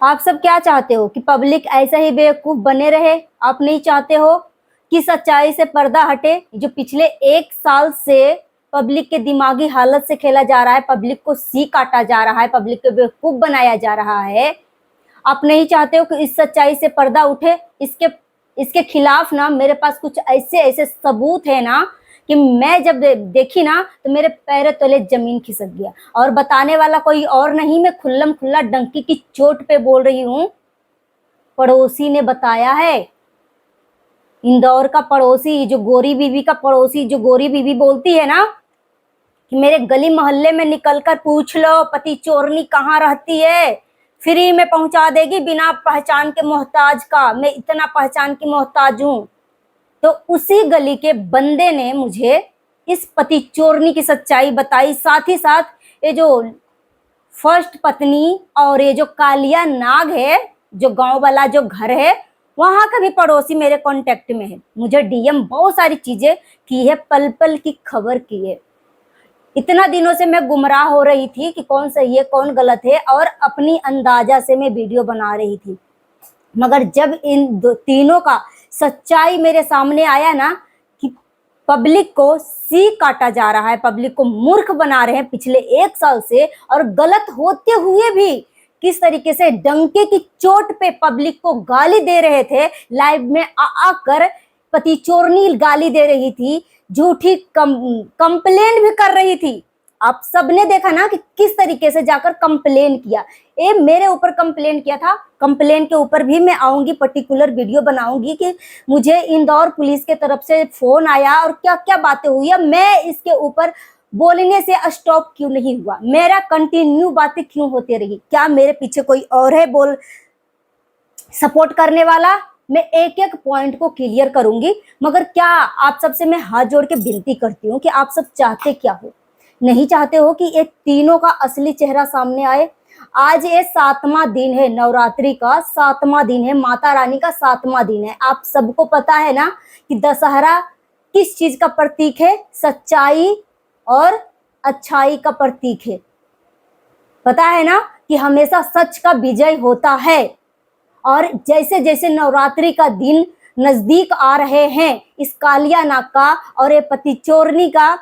आप सब क्या चाहते हो कि पब्लिक ऐसा ही बेवकूफ बने रहे? आप नहीं चाहते हो कि सच्चाई से पर्दा हटे। जो पिछले 1 साल से पब्लिक के दिमागी हालत से खेला जा रहा है, पब्लिक को सी काटा जा रहा है, पब्लिक को बेवकूफ बनाया जा रहा है, आप नहीं चाहते हो कि इस सच्चाई से पर्दा उठे। इसके इसके खिलाफ ना मेरे पास कुछ ऐसे ऐसे सबूत है ना कि मैं जब देखी ना तो मेरे पैरों तले जमीन खिसक गया। और बताने वाला कोई और नहीं, मैं खुल्लम खुल्ला डंकी की चोट पे बोल रही हूँ। पड़ोसी ने बताया है, इंदौर का पड़ोसी, जो गोरी बीबी का पड़ोसी, जो गोरी बीबी बोलती है ना कि मेरे गली मोहल्ले में निकलकर पूछ लो पति चोरनी कहाँ रहती है, फ्री में पहुंचा देगी बिना पहचान के मोहताज का। मैं इतना पहचान की मोहताज हूं। तो उसी गली के बंदे ने मुझे इस पति चोरनी की सच्चाई बताई। साथ ही साथ ये जो फर्स्ट पत्नी और ये जो कालिया नाग है, जो गांव वाला जो घर है, वहां का भी पड़ोसी मेरे कांटेक्ट में है। मुझे डीएम बहुत सारी चीजें की है, पल पल की खबर की है। इतना दिनों से मैं गुमराह हो रही थी कि कौन सही है कौन गलत है, और अपनी अंदाजा से मैं वीडियो बना रही थी। मगर जब इन तीनों का सच्चाई मेरे सामने आया ना कि पब्लिक को सी काटा जा रहा है, पब्लिक को मूर्ख बना रहे हैं पिछले 1 साल से, और गलत होते हुए भी किस तरीके से डंके की चोट पे पब्लिक को गाली दे रहे थे, लाइव में आकर पति चोरनी गाली दे रही थी, झूठी कंप्लेन भी कर रही थी। आप सबने देखा ना कि किस तरीके से जाकर कंप्लेन किया। ये मेरे ऊपर कंप्लेन किया था। कंप्लेन के ऊपर भी मैं आऊंगी, पर्टिकुलर वीडियो बनाऊंगी कि मुझे इंदौर पुलिस के तरफ से फोन आया और क्या क्या बातें हुई है। मैं इसके ऊपर बोलने से स्टॉप क्यों नहीं हुआ, मेरा कंटिन्यू बातें क्यों होती रही? क्या मेरे पीछे कोई और है बोल सपोर्ट करने वाला? मैं एक एक पॉइंट को क्लियर करूंगी। मगर क्या आप सबसे मैं हाथ जोड़ के विनती करती हूँ कि आप सब चाहते क्या हो? नहीं चाहते हो कि ये तीनों का असली चेहरा सामने आए? आज ये 7वां दिन है, नवरात्रि का 7वां दिन है, माता रानी का 7वां दिन है। आप सबको पता है ना कि दशहरा किस चीज का प्रतीक है? सच्चाई और अच्छाई का प्रतीक है। पता है ना कि हमेशा सच का विजय होता है। और जैसे जैसे नवरात्रि का दिन नजदीक आ रहे हैं, इस कालिया नाग का और ये पति चोरनी का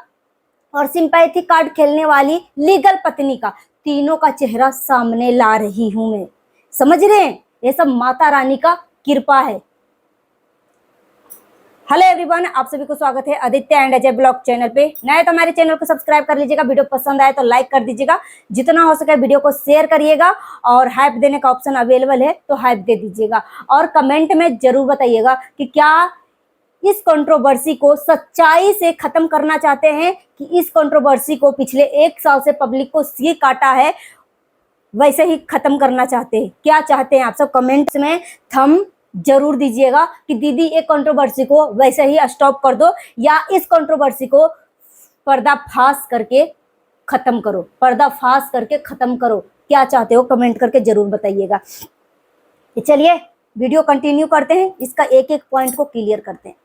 और सिंपैथी कार्ड खेलने वाली लीगल पत्नी का, तीनों का चेहरा सामने ला रही हूं मैं। समझ रहे हैं? ये सब माता रानी का कृपा है। हेलो एवरीवन, आप सभी को स्वागत है Aditya and Ajay blog channel पे। नए तो हमारे चैनल को सब्सक्राइब कर लीजिएगा, वीडियो पसंद आए तो लाइक कर दीजिएगा, जितना हो सके वीडियो को शेयर करिएगा, और हाइप देने का ऑप्शन अवेलेबल है तो हाइप दे दीजिएगा। और कमेंट में जरूर बताइएगा कि क्या इस कंट्रोवर्सी को सच्चाई से खत्म करना चाहते हैं कि इस कंट्रोवर्सी को पिछले 1 साल से पब्लिक को सी काटा है वैसे ही खत्म करना चाहते हैं? क्या चाहते हैं आप सब? कमेंट्स में थम जरूर दीजिएगा कि दीदी एक कंट्रोवर्सी को वैसे ही स्टॉप कर दो, या इस कंट्रोवर्सी को पर्दाफाश करके खत्म करो, पर्दाफाश करके खत्म करो। क्या चाहते हो कमेंट करके जरूर बताइएगा। चलिए वीडियो कंटिन्यू करते हैं, इसका एक एक पॉइंट को क्लियर करते हैं।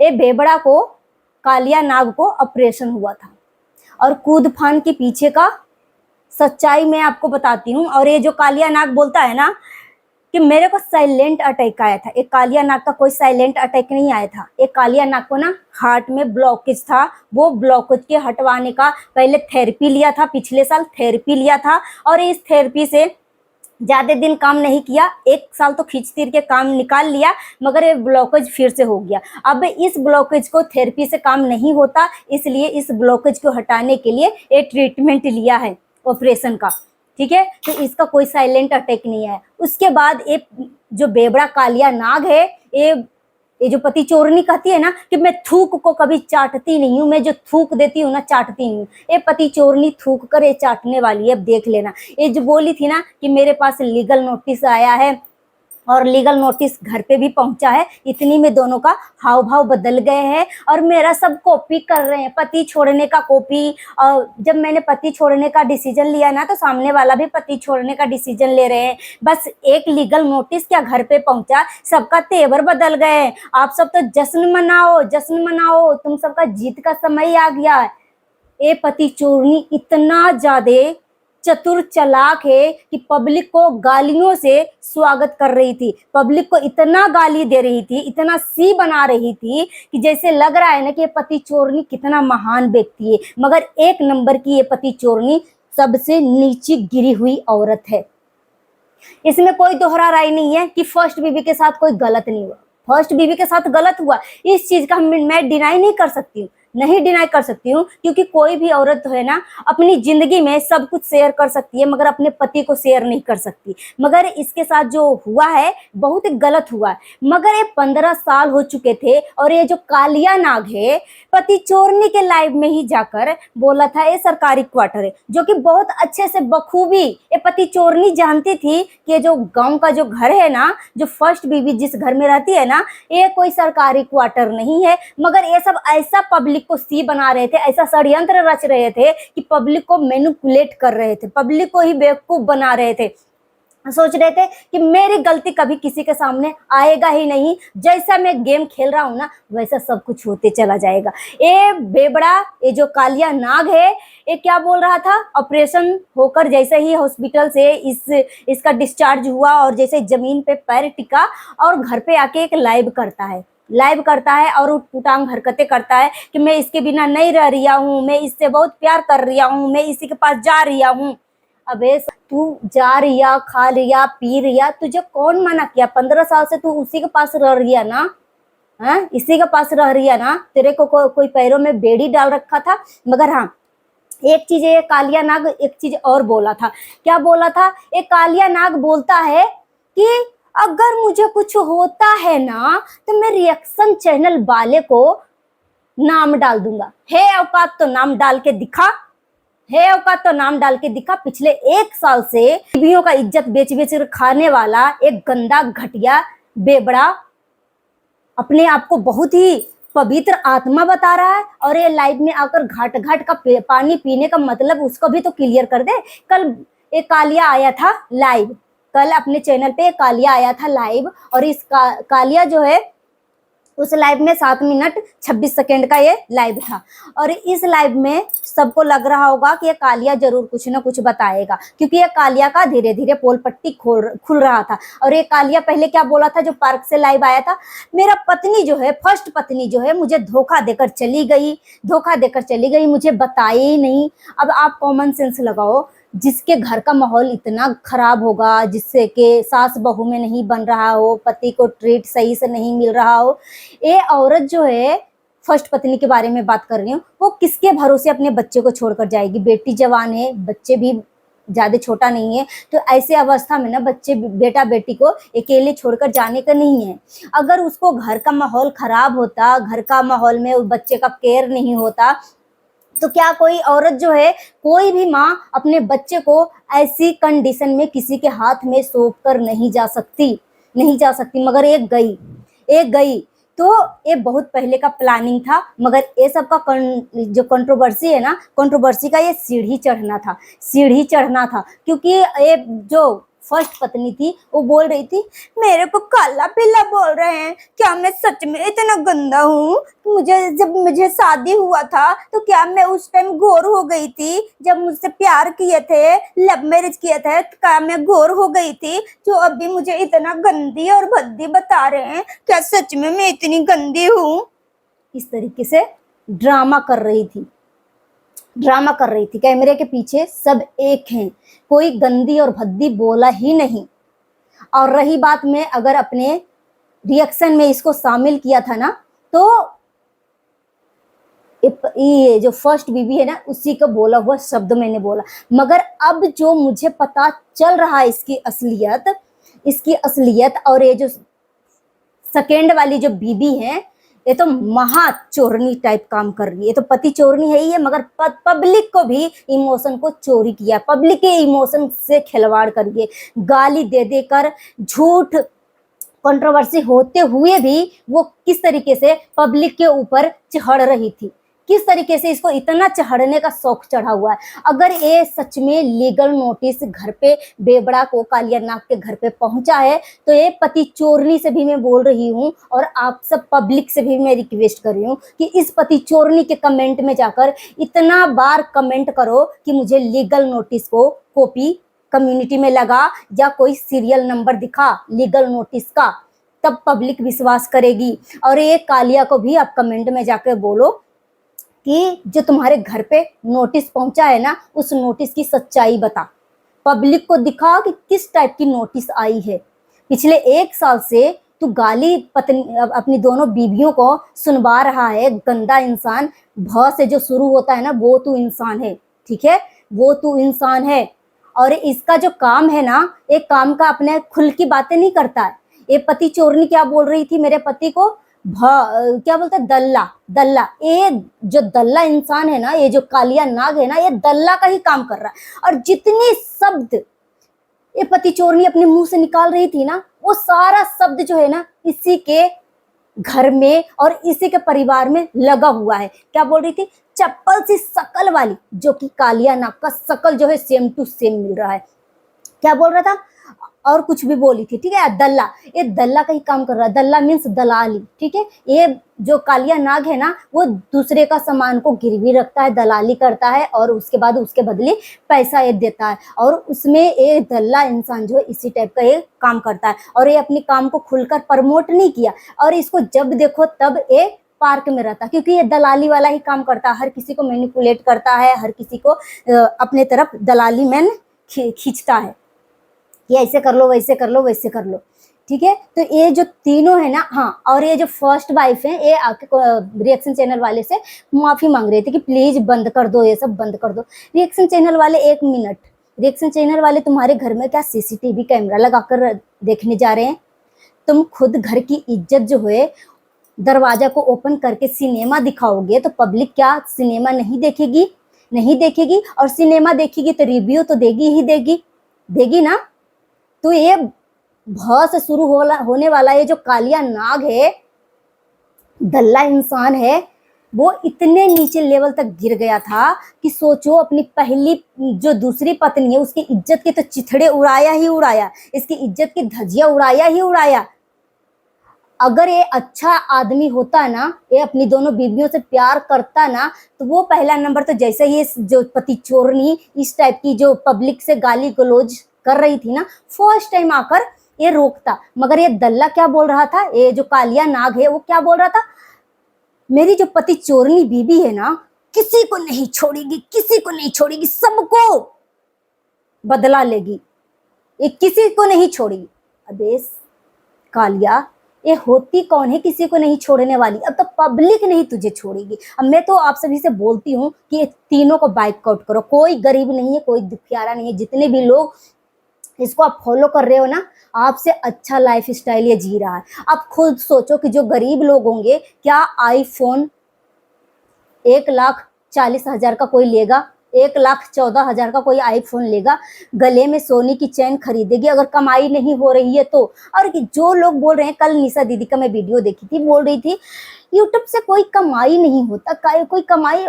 ये बेबड़ा को, कालिया नाग को ऑपरेशन हुआ था, और कूद फान के पीछे का सच्चाई मैं आपको बताती हूँ। और ये जो कालिया नाग बोलता है ना कि मेरे को साइलेंट अटैक आया था, एक कालिया नाग का कोई साइलेंट अटैक नहीं आया था। एक कालिया नाग को ना हार्ट में ब्लॉकेज था, वो ब्लॉकेज के हटवाने का पहले थेरेपी लिया था, पिछले साल थेरेपी लिया था, और इस थेरेपी से ज्यादा दिन काम नहीं किया, 1 साल तो खींच तीर के काम निकाल लिया, मगर ये ब्लॉकेज फिर से हो गया। अब इस ब्लॉकेज को थेरेपी से काम नहीं होता, इसलिए इस ब्लॉकेज को हटाने के लिए ये ट्रीटमेंट लिया है ऑपरेशन का। ठीक है, तो इसका कोई साइलेंट अटैक नहीं है। उसके बाद ये जो बेबड़ा कालिया नाग है, ये जो पति चोरनी कहती है ना कि मैं थूक को कभी चाटती नहीं हूँ, मैं जो थूक देती हूँ ना चाटती नहीं हूँ, ये पति चोरनी थूक कर ये चाटने वाली है। अब देख लेना, ये जो बोली थी ना कि मेरे पास लीगल नोटिस आया है और लीगल नोटिस घर पे भी पहुंचा है, इतनी में दोनों का हाव भाव बदल गए हैं और मेरा सब कॉपी कर रहे हैं, पति छोड़ने का कॉपी। और जब मैंने पति छोड़ने का डिसीजन लिया ना तो सामने वाला भी पति छोड़ने का डिसीजन ले रहे हैं। बस एक लीगल नोटिस क्या घर पे पहुंचा, सबका तेवर बदल गए। आप सब तो जश्न मनाओ, जश्न मनाओ, तुम सबका जीत का समय आ गया। ये पति चोरनी इतना ज्यादा चतुर चालाक है कि पब्लिक को गालियों से स्वागत कर रही थी, पब्लिक को इतना गाली दे रही थी, इतना सी बना रही थी कि जैसे लग रहा है ना कि ये पति चोरनी कितना महान व्यक्ति है, मगर एक नंबर की ये पति चोरनी सबसे नीचे गिरी हुई औरत है। इसमें कोई दोहरा राय नहीं है कि फर्स्ट बीवी के साथ कोई गलत नहीं हुआ, फर्स्ट बीवी के साथ गलत हुआ, इस चीज का मैं डिनाई नहीं कर सकती हूँ, नहीं डिनाई कर सकती हूँ, क्योंकि कोई भी औरत तो है ना अपनी जिंदगी में सब कुछ शेयर कर सकती है मगर अपने पति को शेयर नहीं कर सकती। मगर इसके साथ जो हुआ है बहुत गलत हुआ है। मगर ये 15 साल हो चुके थे और ये जो कालिया नाग है पति चोरनी के लाइव में ही जाकर बोला था ये सरकारी क्वार्टर है, जो कि बहुत अच्छे से बखूबी ये पति चोरनी जानती थी कि जो गांव का जो घर है ना, जो फर्स्ट बीवी जिस घर में रहती है ना, ये कोई सरकारी क्वार्टर नहीं है। मगर ये सब ऐसा पब्लिक को सी बना रहे थे, ऐसा षड्यंत्र रच रहे थे कि पब्लिक को मैनिपुलेट कर रहे थे, पब्लिक को ही बेवकूफ बना रहे थे। सोच रहे थे कि मेरी गलती कभी किसी के सामने आएगा ही नहीं, जैसा मैं गेम खेल रहा हूं ना वैसा सब कुछ होते चला जाएगा। ये बेबड़ा, ये जो कालिया नाग है, ये क्या बोल रहा था, ऑपरेशन होकर जैसे ही हॉस्पिटल से इसका डिस्चार्ज हुआ और जैसे जमीन पे पैर टिका और घर पे आके एक लाइव करता है और उटपटांग हरकतें करता है कि मैं इसके बिना नहीं रह रहा हूँ, मैं इससे बहुत प्यार कर रहा हूँ, मैं इसी के पास जा रहा हूँ। अबे तू जा रिया, खा रिया, पी रिया, तुझे कौन मना किया? 15 साल से तू उसी के पास रह रिया ना, हाँ इसी के पास रह रिया ना, तेरे को कोई पैरों में बेड़ी डाल रखा था। मगर हाँ एक चीज ये कालिया नाग एक चीज और बोला था, क्या बोला था? एक कालिया नाग बोलता है कि अगर मुझे कुछ होता है ना तो मैं रिएक्शन चैनल वाले को नाम डाल दूंगा। है औकात तो नाम डाल के दिखा, है औकात तो नाम डाल के दिखा। पिछले 1 साल से बीवियों का इज्जत बेच बेच कर खाने वाला एक गंदा घटिया बेबड़ा अपने आप को बहुत ही पवित्र आत्मा बता रहा है और ये लाइव में आकर घाट घाट का पानी पीने का मतलब उसको भी तो क्लियर कर दे। कल एक कालिया आया था लाइव, कल अपने चैनल पे कालिया आया था लाइव और इस कालिया जो है उस लाइव में 7 मिनट 26 सेकेंड का ये लाइव था और इस लाइव में सबको लग रहा होगा कि ये कालिया जरूर कुछ ना कुछ बताएगा, क्योंकि ये कालिया का धीरे धीरे पोल पट्टी खुल रहा था। और ये कालिया पहले क्या बोला था जो पार्क से लाइव आया था, मेरा पत्नी जो है, फर्स्ट पत्नी जो है मुझे धोखा देकर चली गई, मुझे बताए ही नहीं। अब आप कॉमन सेंस लगाओ, जिसके घर का माहौल इतना खराब होगा, जिससे कि सास बहू में नहीं बन रहा हो, पति को ट्रीट सही से नहीं मिल रहा हो, ये औरत जो है फर्स्ट पत्नी के बारे में बात कर रही हूँ, वो किसके भरोसे अपने बच्चे को छोड़कर जाएगी? बेटी जवान है, बच्चे भी ज्यादा छोटा नहीं है, तो ऐसे अवस्था में ना बेटा बेटी को अकेले छोड़कर जाने का नहीं है। अगर उसको घर का माहौल खराब होता, घर का माहौल में उस बच्चे का केयर नहीं होता, तो क्या कोई औरत जो है, कोई भी माँ अपने बच्चे को ऐसी कंडीशन में किसी के हाथ में सौंप कर नहीं जा सकती। मगर एक गई तो ये बहुत पहले का प्लानिंग था। मगर ये सब का जो कंट्रोवर्सी है ना, कंट्रोवर्सी का ये सीढ़ी चढ़ना था, क्योंकि ये जो फर्स्ट पत्नी थी वो बोल रही थी मेरे को काला पीला बोल रहे हैं, क्या मैं सच में इतना गंदा हूँ? जब मुझे शादी हुआ था तो क्या मैं उस टाइम गोर हो गई थी? जब मुझसे प्यार किए थे, लव मैरिज किए थे, तो क्या मैं गोर हो गई थी? जो अभी मुझे इतना गंदी और भद्दी बता रहे हैं, क्या सच में मैं इतनी गंदी हूँ? इस तरीके से ड्रामा कर रही थी कैमरे के पीछे सब एक हैं, कोई गंदी और भद्दी बोला ही नहीं। और रही बात में अगर अपने रिएक्शन में इसको शामिल किया था ना, तो ये जो फर्स्ट बीवी है ना उसी का बोला हुआ शब्द मैंने बोला। मगर अब जो मुझे पता चल रहा है इसकी असलियत और ये जो सेकेंड वाली जो बीबी है, ये तो महा चोरनी टाइप काम कर रही है। ये तो पति चोरनी है ही है, मगर पब्लिक को भी इमोशन को चोरी किया, पब्लिक के इमोशन से खिलवाड़ करिए, गाली दे देकर, झूठ कंट्रोवर्सी होते हुए भी वो किस तरीके से पब्लिक के ऊपर चढ़ रही थी, किस तरीके से इसको इतना चढ़ने का शौक चढ़ा हुआ है। अगर ये सच में लीगल नोटिस घर पे बेबड़ा को कालिया नाग के घर पे पहुंचा है तो ये पति चोरनी से भी मैं बोल रही हूँ और आप सब पब्लिक से भी मैं रिक्वेस्ट कर रही हूँ कि इस पति चोरनी के कमेंट में जाकर इतना बार कमेंट करो कि मुझे लीगल नोटिस को कॉपी कम्युनिटी में लगा या कोई सीरियल नंबर दिखा लीगल नोटिस का, तब पब्लिक विश्वास करेगी। और ये कालिया को भी आप कमेंट में जाकर बोलो कि जो तुम्हारे घर पे नोटिस पहुंचा है ना, उस नोटिस की सच्चाई बता, पब्लिक को दिखा कि किस टाइप की नोटिस आई है। पिछले 1 साल से तू गाली पत्नी अपनी दोनों बीवियों को सुनवा रहा है, गंदा इंसान। भ से जो शुरू होता है ना, वो तू इंसान है, ठीक है, वो तू इंसान है। और इसका जो काम है ना, एक काम का अपने खुल की बातें नहीं करता है। ये पति चोरनी क्या बोल रही थी मेरे पति को, क्या बोलते हैं, दल्ला दल्ला। ये जो दल्ला इंसान है ना, ये जो कालिया नाग है ना, ये दल्ला का ही काम कर रहा है। और जितनी शब्द ये पति चोरनी अपने मुंह से निकाल रही थी ना, वो सारा शब्द जो है ना इसी के घर में और इसी के परिवार में लगा हुआ है। क्या बोल रही थी, चप्पल सी शकल वाली, जो कि कालिया नाग का शकल जो है सेम टू सेम मिल रहा है। क्या बोल रहा था, और कुछ भी बोली थी, ठीक है। दल्ला, ये दल्ला का ही काम कर रहा है। दल्ला मीन्स दलाली, ठीक है। ये जो कालिया नाग है ना, वो दूसरे का सामान को गिरवी रखता है, दलाली करता है और उसके बाद उसके बदले पैसा ये देता है। और उसमें ये दल्ला इंसान जो है इसी टाइप का ये काम करता है। और ये अपने काम को खुलकर प्रमोट नहीं किया, और इसको जब देखो तब ये पार्क में रहता, क्योंकि ये दलाली वाला ही काम करता है। हर किसी को मैनिपुलेट करता है, हर किसी को अपने तरफ दलाली मैन खींचता है कि ऐसे कर लो, वैसे कर लो, वैसे कर लो, ठीक है। तो ये जो तीनों है ना, हाँ, और ये जो फर्स्ट वाइफ है, ये आके रिएक्शन चैनल वाले से माफी मांग रहे थे कि प्लीज बंद कर दो, ये सब बंद कर दो। रिएक्शन चैनल वाले, 1 मिनट, रिएक्शन चैनल वाले तुम्हारे घर में क्या सीसीटीवी कैमरा लगाकर देखने जा रहे हैं? तुम खुद घर की इज्जत जो है, दरवाजा को ओपन करके सिनेमा दिखाओगे तो पब्लिक क्या सिनेमा नहीं देखेगी? नहीं देखेगी। और सिनेमा देखेगी तो रिव्यू तो देगी ही देगी ना। तो ये भ से शुरू होने वाला ये जो कालिया नाग है, दल्ला इंसान है, वो इतने नीचे लेवल तक गिर गया था कि सोचो, अपनी पहली जो दूसरी पत्नी है उसकी इज्जत के तो चिथड़े उड़ाया ही उड़ाया, इसकी इज्जत की धज्जियां उड़ाया ही उड़ाया। अगर ये अच्छा आदमी होता ना, ये अपनी दोनों बीवियों से प्यार करता ना, तो वो पहला नंबर तो जैसे ये जो पति चोरनी इस टाइप की जो पब्लिक से गाली गलौज कर रही थी ना, फर्स्ट टाइम आकर ये रोकता। मगर ये दल्ला क्या बोल रहा था, ये जो कालिया नाग है वो क्या बोल रहा था, मेरी जो पति चोरनी बीबी है ना, किसी को नहीं छोड़ेगी, किसी को नहीं छोड़ेगी, सबको बदला लेगी, ये किसी को नहीं छोड़ेगी। अबे कालिया, ये होती कौन है किसी को नहीं छोड़ने वाली? अब तो पब्लिक नहीं तुझे छोड़ेगी। अब मैं तो आप सभी से बोलती हूँ कि ये तीनों को बाइकआउट करो। कोई गरीब नहीं है, कोई दुखियारा नहीं है। जितने भी लोग इसको आप फॉलो कर रहे हो ना, आपसे अच्छा लाइफ स्टाइल ये जी रहा है। आप खुद सोचो कि जो गरीब लोग होंगे, क्या आईफोन 1,40,000 का कोई लेगा? 1,14,000 का कोई आईफोन लेगा? गले में सोने की चैन खरीदेगी अगर कमाई नहीं हो रही है तो? और जो लोग बोल रहे हैं, कल निशा दीदी का मैं वीडियो देखी थी, बोल रही थी यूट्यूब से कोई कमाई नहीं होता, कोई कमाई,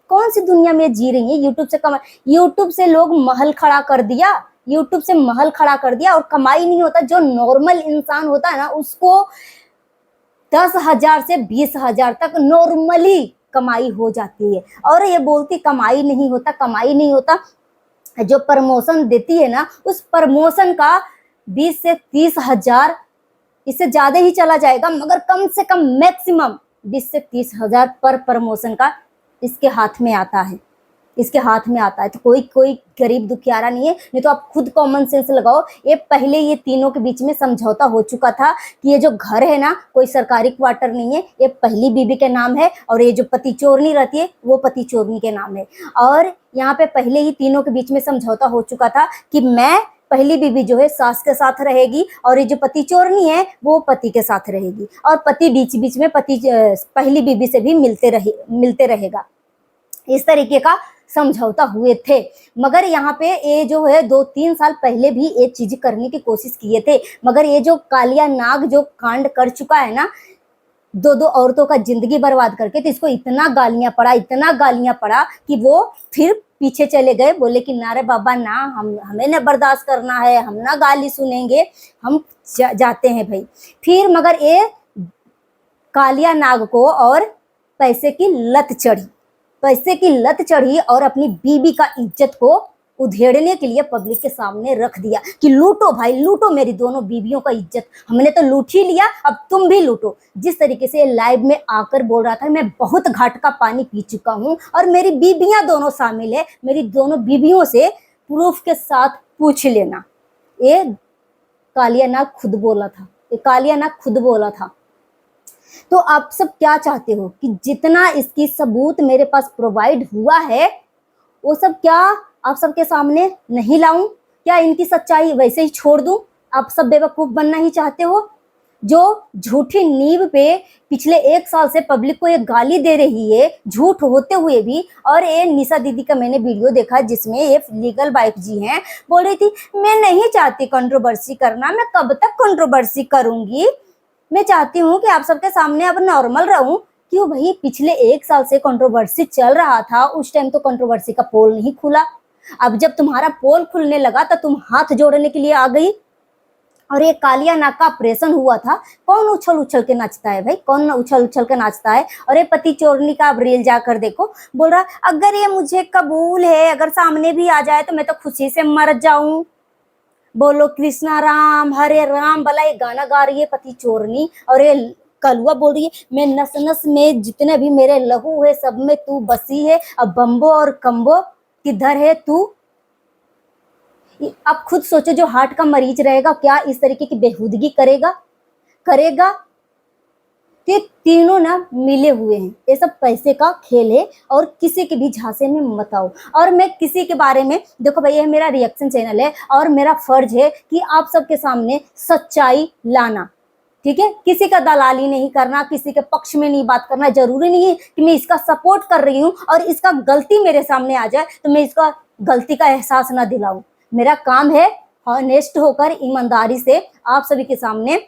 कौन सी दुनिया में जी रही है? यूट्यूब से कमाई, यूट्यूब से लोग महल खड़ा कर दिया, यूट्यूब से महल खड़ा कर दिया और कमाई नहीं होता। जो नॉर्मल इंसान होता है ना, उसको 10,000 से 20,000 तक नॉर्मली कमाई हो जाती है। और ये बोलती कमाई नहीं होता, कमाई नहीं होता। जो प्रमोशन देती है ना, उस प्रमोशन का 20 से 30,000, इससे ज्यादा ही चला जाएगा, मगर कम से कम मैक्सिमम 20 से 30,000 पर प्रमोशन का इसके हाथ में आता है, इसके हाथ में आता है। तो कोई गरीब दुखियारा नहीं है। नहीं तो आप खुद कॉमन सेंस लगाओ। ये पहले ये तीनों के बीच में समझौता हो चुका था कि ये जो घर है ना, कोई सरकारी क्वार्टर नहीं है, ये पहली बीबी के नाम है, और ये जो पति चोरनी रहती है वो पति चोरनी के नाम है। और यहाँ पे पहले ही तीनों के बीच में समझौता हो चुका था कि मैं पहली बीबी जो है सास के साथ रहेगी, और ये जो पति चोरनी है वो पति के साथ रहेगी, और पति बीच बीच में पहली बीबी से भी मिलते रहेगा। इस तरीके का समझौता हुए थे। मगर यहाँ पे ये जो है 2-3 साल पहले भी ये चीज करने की कोशिश किए थे, मगर ये जो कालिया नाग जो कांड कर चुका है ना, दो दो औरतों का जिंदगी बर्बाद करके। तो इसको इतना गालियां पड़ा कि वो फिर पीछे चले गए, बोले कि ना रे बाबा ना, हमें ना बर्दाश्त करना है, हम ना गाली सुनेंगे, हम जाते हैं भाई। फिर मगर ये कालिया नाग को और पैसे की लत चढ़ी और अपनी बीबी का इज्जत को उधेड़ने के लिए पब्लिक के सामने रख दिया कि लूटो भाई लूटो, मेरी दोनों बीबियों का इज्जत हमने तो लूट ही लिया, अब तुम भी लूटो। जिस तरीके से लाइव में आकर बोल रहा था, मैं बहुत घाट का पानी पी चुका हूँ और मेरी बीबियां दोनों शामिल है, मेरी दोनों बीबियों से प्रूफ के साथ पूछ लेना। ये कालिया नाग खुद बोला था। तो आप सब क्या चाहते हो कि जितना इसकी सबूत मेरे पास प्रोवाइड हुआ है वो सब क्या आप सबके सामने नहीं लाऊं? क्या इनकी सच्चाई वैसे ही छोड़ दूं? आप सब बेवकूफ बनना ही चाहते हो? जो झूठी नींव पे पिछले 1 साल से पब्लिक को ये गाली दे रही है, झूठ होते हुए भी। और ये निशा दीदी का मैंने वीडियो देखा जिसमें ये लीगल वाइफ जी हैं, बोल रही थी मैं नहीं चाहती कंट्रोवर्सी करना, मैं कब तक कंट्रोवर्सी करूंगी, मैं चाहती हूँ कि आप सबके सामने अब नॉर्मल रहूं। क्यों भाई, पिछले 1 साल से कंट्रोवर्सी चल रहा था, उस टाइम तो कंट्रोवर्सी का पोल नहीं खुला। अब जब तुम्हारा पोल खुलने लगा तो तुम हाथ जोड़ने के लिए आ गई। और ये कालिया नाग का ऑपरेशन हुआ था, कौन उछल उछल के नाचता है भाई, कौन उछल उछल के नाचता है? और ये पति चोरनी का अब रील जाकर देखो, बोल रहा अगर ये मुझे कबूल है, अगर सामने भी आ जाए तो मैं तो खुशी से मर जाऊं। बोलो कृष्णा राम हरे राम, भला ये गाना गा रही है पति चोरनी, और ये कलुआ बोल रही है मैं नस नस में जितने भी मेरे लहू है सब में तू बसी है, अब बम्बो और कम्बो किधर है तू। आप खुद सोचो, जो हार्ट का मरीज रहेगा क्या इस तरीके की बेहुदगी करेगा? ये तीनों ना मिले हुए हैं, ये सब पैसे का खेल है और किसी के भी झांसे में मत आओ। और मैं किसी के बारे में, देखो भाई ये मेरा रिएक्शन चैनल है और मेरा फर्ज है कि आप सबके सामने सच्चाई लाना, ठीक है? किसी का दलाली नहीं करना, किसी के पक्ष में नहीं बात करना। जरूरी नहीं है कि मैं इसका सपोर्ट कर रही हूँ और इसका गलती मेरे सामने आ जाए तो मैं इसका गलती का एहसास ना दिलाऊं। मेरा काम है ऑनेस्ट होकर ईमानदारी से आप सभी के सामने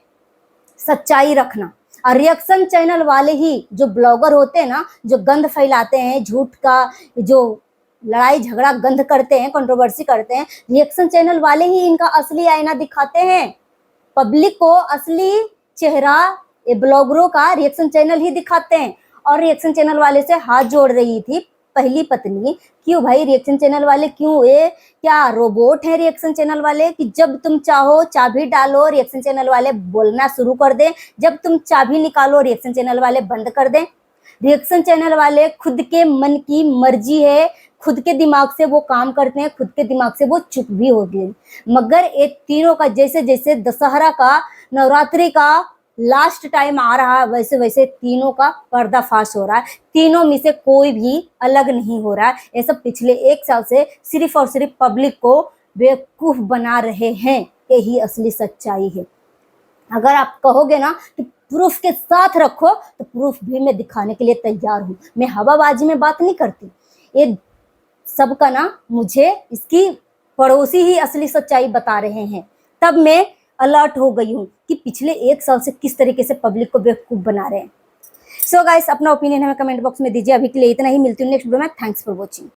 सच्चाई रखना। और रिएक्शन चैनल वाले ही जो ब्लॉगर होते हैं ना, जो गंद फैलाते हैं, झूठ का जो लड़ाई झगड़ा गंद करते हैं, कंट्रोवर्सी करते हैं, रिएक्शन चैनल वाले ही इनका असली आईना दिखाते हैं पब्लिक को। असली चेहरा ये ब्लॉगरों का रिएक्शन चैनल ही दिखाते हैं। और रिएक्शन चैनल वाले से हाथ जोड़ रही थी पहली पत्नी। क्यों भाई रिएक्शन चैनल वाले, क्यों ये क्या रोबोट है रिएक्शन चैनल वाले कि जब तुम चाहो चाबी डालो रिएक्शन चैनल वाले बोलना शुरू कर दें, जब तुम चाबी निकालो रिएक्शन चैनल वाले बंद कर दें? रिएक्शन चैनल वाले खुद के मन की मर्जी है, खुद के दिमाग से वो काम करते हैं, खुद के दिमाग से वो चुप भी हो गए। मगर ये तीनों का जैसे जैसे दशहरा का, नवरात्रि का लास्ट टाइम आ रहा है, वैसे वैसे तीनों का पर्दाफाश हो रहा है। तीनों में से कोई भी अलग नहीं हो रहा है। ये सब पिछले 1 साल से सिर्फ और सिर्फ पब्लिक को बेवकूफ बना रहे हैं। यही असली सच्चाई है। अगर आप कहोगे ना कि प्रूफ के साथ रखो तो प्रूफ भी मैं दिखाने के लिए तैयार हूँ। मैं हवाबाजी में बात नहीं करती। ये सब का ना मुझे इसकी पड़ोसी ही असली सच्चाई बता रहे हैं, तब मैं अलर्ट हो गई हूँ कि पिछले 1 साल से किस तरीके से पब्लिक को बेवकूफ बना रहे हैं। सो गाइस, अपना ओपिनियन हमें कमेंट बॉक्स में दीजिए। अभी के लिए इतना ही, मिलती हूँ नेक्स्ट वीडियो में। Thanks for watching.